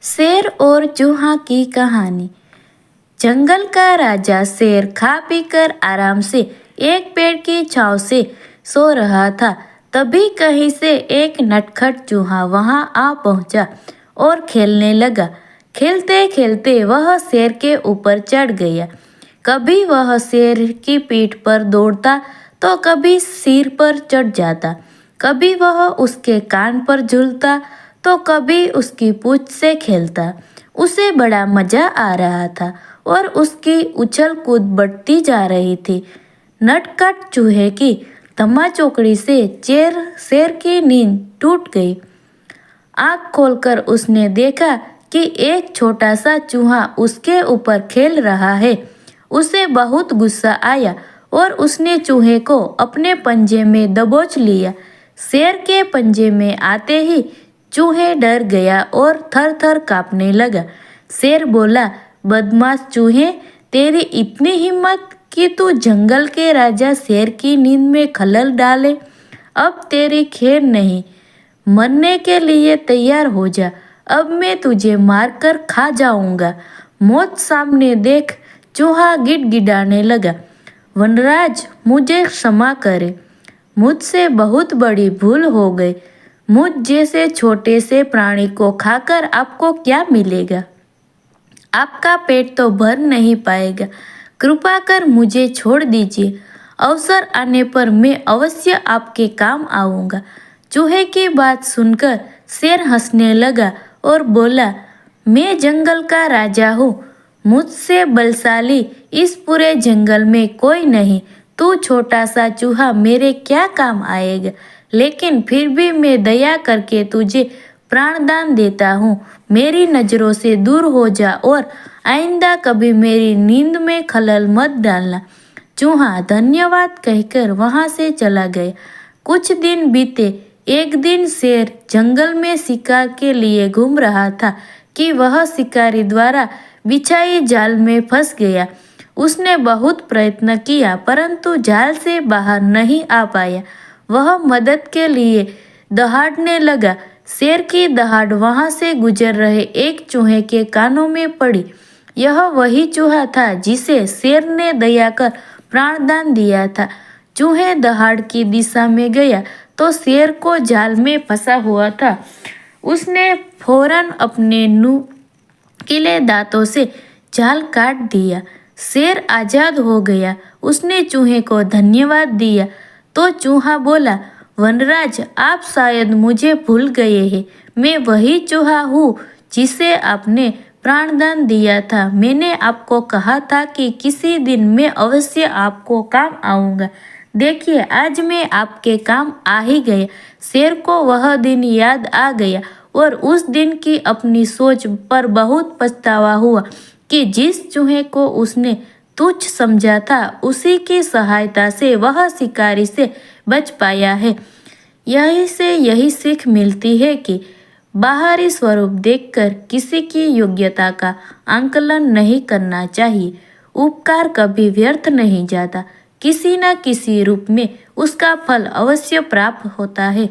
शेर और चूहा की कहानी। जंगल का राजा शेर खा पीकर आराम से एक पेड़ की छांव से सो रहा था। तभी कहीं से एक नटखट चूहा वहां आ पहुंचा और खेलने लगा। खेलते खेलते वह शेर के ऊपर चढ़ गया। कभी वह शेर की पीठ पर दौड़ता तो कभी सिर पर चढ़ जाता। कभी वह उसके कान पर झूलता तो कभी उसकी पूंछ से खेलता। उसे बड़ा मजा आ रहा था और उसकी उछल कूद बढ़ती जा रही थी। नटखट चूहे की धम्माचौकड़ी से शेर की नींद टूट गई। आँख खोलकर उसने देखा कि एक छोटा सा चूहा उसके ऊपर खेल रहा है। उसे बहुत गुस्सा आया और उसने चूहे को अपने पंजे में दबोच लिया। शेर के पंजे में आते ही चूहे डर गया और थर थर कांपने लगा। शेर बोला, बदमाश चूहे, तेरी इतनी हिम्मत कि तू जंगल के राजा शेर की नींद में खलल डाले। अब तेरी खैर नहीं, मरने के लिए तैयार हो जा। अब मैं तुझे मारकर खा जाऊंगा। मौत सामने देख चूहा गिड़गिड़ाने लगा। वनराज, मुझे क्षमा करें, मुझसे बहुत बड़ी भूल हो गई। मुझ जैसे छोटे से प्राणी को खाकर आपको क्या मिलेगा? आपका पेट तो भर नहीं पाएगा। कृपा कर मुझे छोड़ दीजिए। अवसर आने पर मैं अवश्य आपके काम आऊँगा। चूहे की बात सुनकर शेर हंसने लगा और बोला, मैं जंगल का राजा हूँ। मुझसे बलशाली इस पूरे जंगल में कोई नहीं। तू छोटा सा चूहा मेरे क्या काम आएगा? लेकिन फिर भी मैं दया करके तुझे प्राणदान देता हूँ। मेरी नज़रों से दूर हो जा और आइंदा कभी मेरी नींद में खलल मत डालना। चूहा धन्यवाद कहकर वहाँ से चला गया। कुछ दिन बीते। एक दिन शेर जंगल में शिकार के लिए घूम रहा था कि वह शिकारी द्वारा बिछाई जाल में फंस गया। उसने बहुत प्रयत्न किया परंतु जाल से बाहर नहीं आ पाया। वह मदद के लिए दहाड़ने लगा। शेर की दहाड़ वहां से गुजर रहे एक चूहे के कानों में पड़ी। यह वही चूहा था जिसे शेर ने दया कर प्राणदान दिया था। चूहे दहाड़ की दिशा में गया तो शेर को जाल में फंसा हुआ था। उसने फौरन अपने नुकीले दांतों से जाल काट दिया। शेर आजाद हो गया। उसने चूहे को धन्यवाद दिया तो चूहा बोला, वनराज, आप शायद मुझे भूल गए हैं। मैं वही चूहा हूँ जिसे आपने प्राणदान दिया था। मैंने आपको कहा था कि किसी दिन मैं अवश्य आपको काम आऊँगा। देखिए, आज मैं आपके काम आ ही गया। शेर को वह दिन याद आ गया और उस दिन की अपनी सोच पर बहुत पछतावा हुआ कि जिस चूहे को उसने तुच्छ समझा था उसी की सहायता से वह शिकारी से बच पाया है। यही सीख मिलती है कि बाहरी स्वरूप देखकर किसी की योग्यता का आंकलन नहीं करना चाहिए। उपकार कभी व्यर्थ नहीं जाता। किसी न किसी रूप में उसका फल अवश्य प्राप्त होता है।